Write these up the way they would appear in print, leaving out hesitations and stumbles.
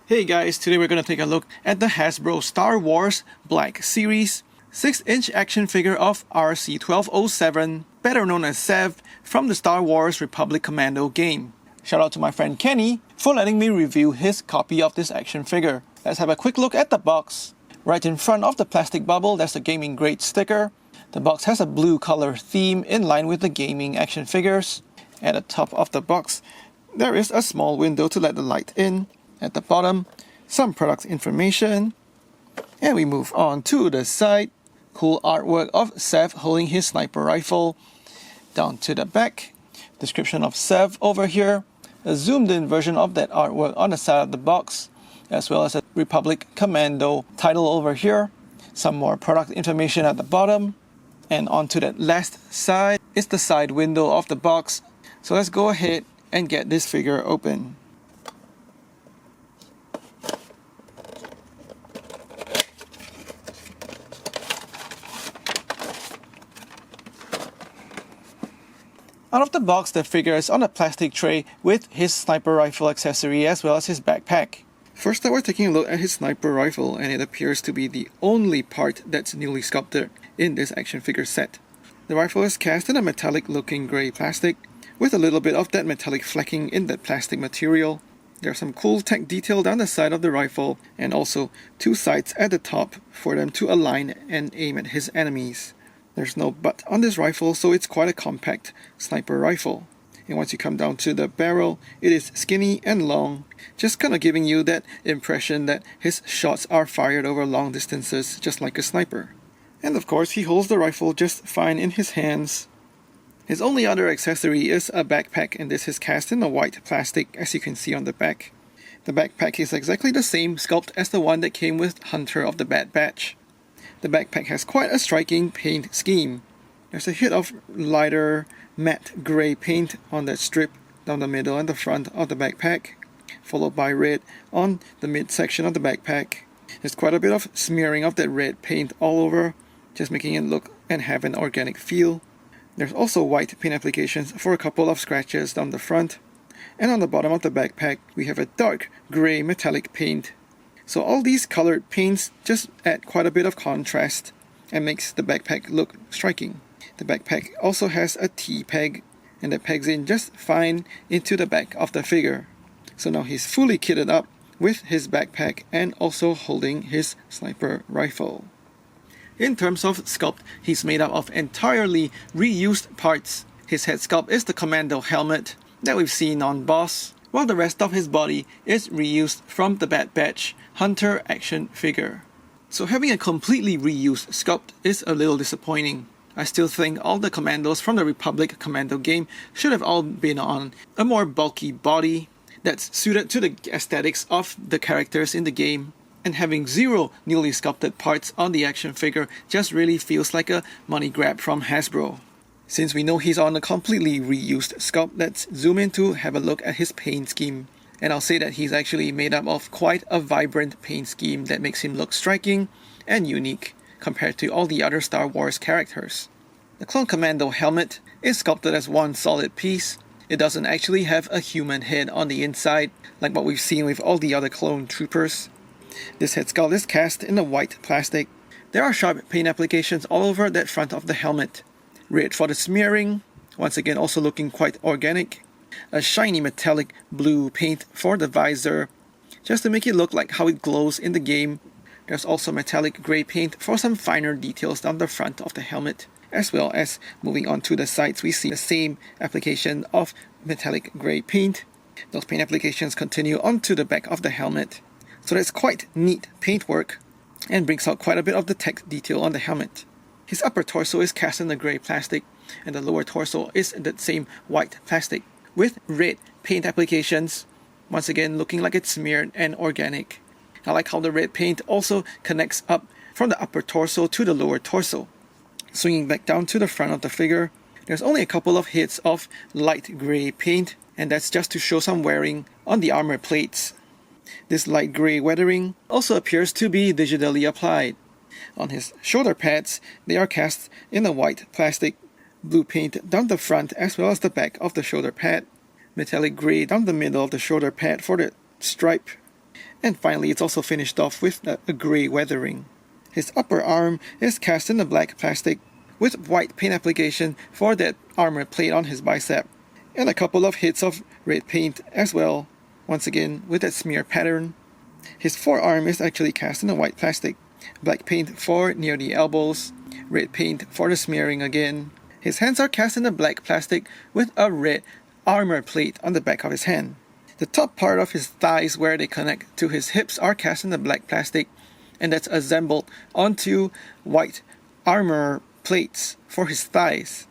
Hey guys, today we're going to take a look at the Hasbro Star Wars Black Series 6-inch action figure of RC-1207, better known as Sev, from the Star Wars Republic Commando game. Shout out to my friend Kenny for letting me review his copy of this action figure. Let's have a quick look at the box. Right in front of the plastic bubble, there's a gaming grade sticker. The box has a blue color theme in line with the gaming action figures. At the top of the box, there is a small window to let the light in. At the bottom, some product information. And we move on to the side. Cool artwork of Sev holding his sniper rifle. Down to the back, description of Sev over here. A zoomed in version of that artwork on the side of the box, as well as a Republic Commando title over here. Some more product information at the bottom. And onto that last side is the side window of the box. So let's go ahead and get this figure open. Out of the box, the figure is on a plastic tray with his sniper rifle accessory as well as his backpack. First up, we're taking a look at his sniper rifle, and it appears to be the only part that's newly sculpted in this action figure set. The rifle is cast in a metallic looking grey plastic with a little bit of that metallic flecking in that plastic material. There's some cool tech detail down the side of the rifle, and also two sights at the top for them to align and aim at his enemies. There's no butt on this rifle, so it's quite a compact sniper rifle. And once you come down to the barrel, it is skinny and long, just kind of giving you that impression that his shots are fired over long distances, just like a sniper. And of course, he holds the rifle just fine in his hands. His only other accessory is a backpack, and this is cast in a white plastic, as you can see on the back. The backpack is exactly the same sculpt as the one that came with Hunter of the Bad Batch. The backpack has quite a striking paint scheme. There's a hit of lighter matte grey paint on that strip down the middle and the front of the backpack, followed by red on the midsection of the backpack. There's quite a bit of smearing of that red paint all over, just making it look and have an organic feel. There's also white paint applications for a couple of scratches down the front. And on the bottom of the backpack, we have a dark grey metallic paint. So all these colored paints just add quite a bit of contrast and makes the backpack look striking. The backpack also has a T-peg, and that pegs in just fine into the back of the figure. So now he's fully kitted up with his backpack and also holding his sniper rifle. In terms of sculpt, he's made up of entirely reused parts. His head sculpt is the Commando helmet that we've seen on Boss, while the rest of his body is reused from the Bad Batch Hunter action figure. So having a completely reused sculpt is a little disappointing. I still think all the commandos from the Republic Commando game should have all been on a more bulky body that's suited to the aesthetics of the characters in the game, and having zero newly sculpted parts on the action figure just really feels like a money grab from Hasbro. Since we know he's on a completely reused sculpt, let's zoom in to have a look at his paint scheme. And I'll say that he's actually made up of quite a vibrant paint scheme that makes him look striking and unique compared to all the other Star Wars characters. The Clone Commando helmet is sculpted as one solid piece. It doesn't actually have a human head on the inside, like what we've seen with all the other clone troopers. This head sculpt is cast in a white plastic. There are sharp paint applications all over that front of the helmet. Red for the smearing, once again also looking quite organic. A shiny metallic blue paint for the visor, just to make it look like how it glows in the game. There's also metallic grey paint for some finer details down the front of the helmet, as well as moving on to the sides, we see the same application of metallic grey paint. Those paint applications continue onto the back of the helmet. So that's quite neat paintwork and brings out quite a bit of the tech detail on the helmet. His upper torso is cast in the grey plastic, and the lower torso is in that same white plastic with red paint applications, once again looking like it's smeared and organic. I like how the red paint also connects up from the upper torso to the lower torso. Swinging back down to the front of the figure, there's only a couple of hits of light grey paint, and that's just to show some wearing on the armor plates. This light grey weathering also appears to be digitally applied. On his shoulder pads, they are cast in a white plastic, blue paint down the front as well as the back of the shoulder pad, metallic grey down the middle of the shoulder pad for the stripe, And finally, it's also finished off with a grey weathering. His upper arm is cast in the black plastic with white paint application for that armor plate on his bicep, and a couple of hits of red paint as well, once again with that smear pattern. His forearm is actually cast in the white plastic, black paint for near the elbows, red paint for the smearing again. His hands are cast in the black plastic with a red armor plate on the back of his hand. The top part of his thighs where they connect to his hips are cast in the black plastic, and that's assembled onto white armor plates for his thighs.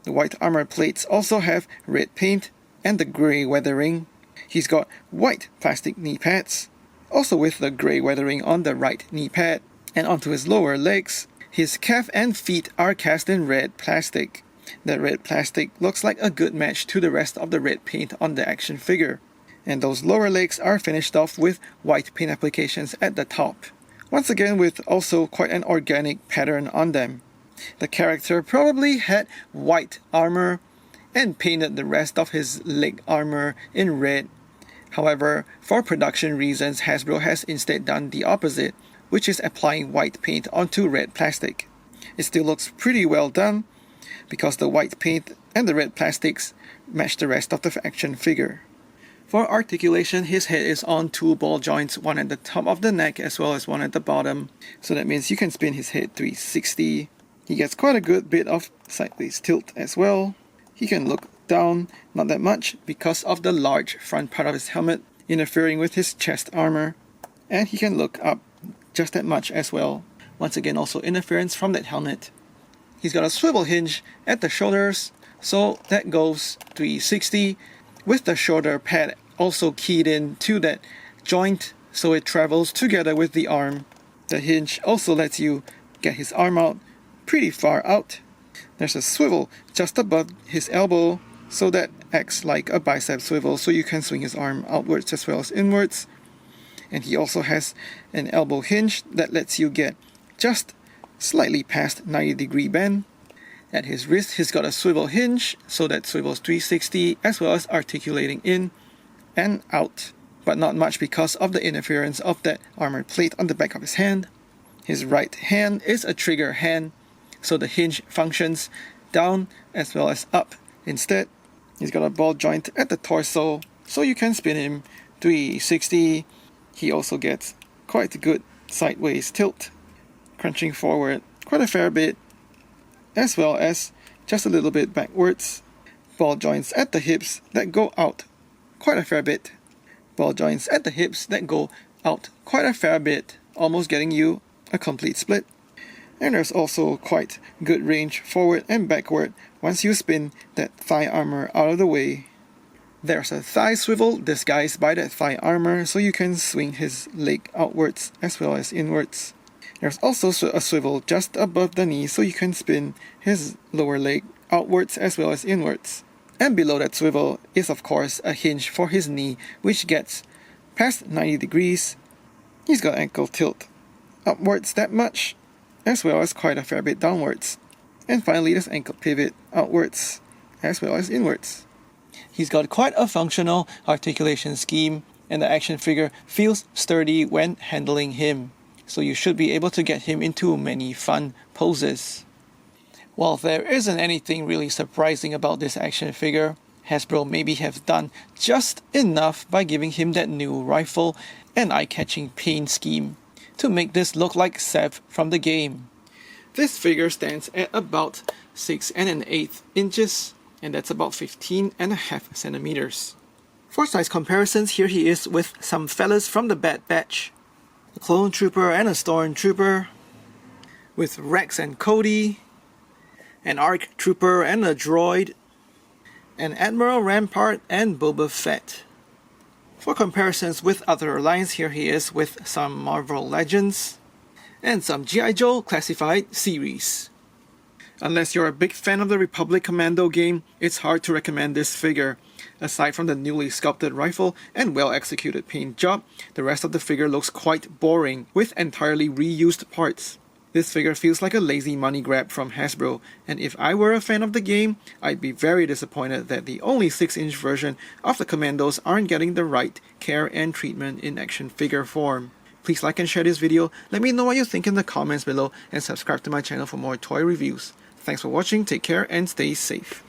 The white armor plates also have red paint and the grey weathering. He's got white plastic knee pads, also with the grey weathering on the right knee pad. And onto his lower legs, his calf and feet are cast in red plastic. That red plastic looks like a good match to the rest of the red paint on the action figure. And those lower legs are finished off with white paint applications at the top. Once again with also quite an organic pattern on them. The character probably had white armor and painted the rest of his leg armor in red. However, for production reasons, Hasbro has instead done the opposite, which is applying white paint onto red plastic. It still looks pretty well done because the white paint and the red plastics match the rest of the action figure. For articulation, his head is on two ball joints, one at the top of the neck as well as one at the bottom. So that means you can spin his head 360. He gets quite a good bit of sideways tilt as well. He can look down, not that much, because of the large front part of his helmet interfering with his chest armor. And he can look up just that much as well. Once again, also interference from that helmet. He's got a swivel hinge at the shoulders, so that goes 360. With the shoulder pad also keyed in to that joint, so it travels together with the arm. The hinge also lets you get his arm out pretty far out. There's a swivel just above his elbow, so that acts like a bicep swivel, so you can swing his arm outwards as well as inwards. And he also has an elbow hinge that lets you get just slightly past 90-degree bend. At his wrist, he's got a swivel hinge, so that swivels 360 as well as articulating in and out, but not much because of the interference of that armored plate on the back of his hand. His right hand is a trigger hand, so the hinge functions down as well as up instead. He's got a ball joint at the torso, so you can spin him 360. He also gets quite a good sideways tilt, crunching forward quite a fair bit, as well as just a little bit backwards. Ball joints at the hips that go out quite a fair bit. Ball joints at the hips that go out quite a fair bit, almost getting you a complete split. And there's also quite good range forward and backward once you spin that thigh armor out of the way. There's a thigh swivel disguised by that thigh armor, so you can swing his leg outwards as well as inwards. There's also a swivel just above the knee, so you can spin his lower leg outwards as well as inwards. And below that swivel is of course a hinge for his knee, which gets past 90 degrees. He's got ankle tilt upwards that much, as well as quite a fair bit downwards. And finally there's ankle pivot outwards as well as inwards. He's got quite a functional articulation scheme, and the action figure feels sturdy when handling him, so you should be able to get him into many fun poses. While there isn't anything really surprising about this action figure, Hasbro maybe have done just enough by giving him that new rifle and eye-catching paint scheme to make this look like Sev from the game. This figure stands at about 6 1/8 inches, and that's about 15.5 centimeters. For size comparisons, here he is with some fellas from the Bad Batch. A Clone Trooper and a Stormtrooper, with Rex and Cody, an ARC Trooper and a droid, an Admiral Rampart and Boba Fett. For comparisons with other lines, here he is with some Marvel Legends, and some G.I. Joe Classified series. Unless you're a big fan of the Republic Commando game, it's hard to recommend this figure. Aside from the newly sculpted rifle and well-executed paint job, the rest of the figure looks quite boring, with entirely reused parts. This figure feels like a lazy money grab from Hasbro, and if I were a fan of the game, I'd be very disappointed that the only 6-inch version of the Commandos aren't getting the right care and treatment in action figure form. Please like and share this video, let me know what you think in the comments below, and subscribe to my channel for more toy reviews. Thanks for watching, take care and stay safe.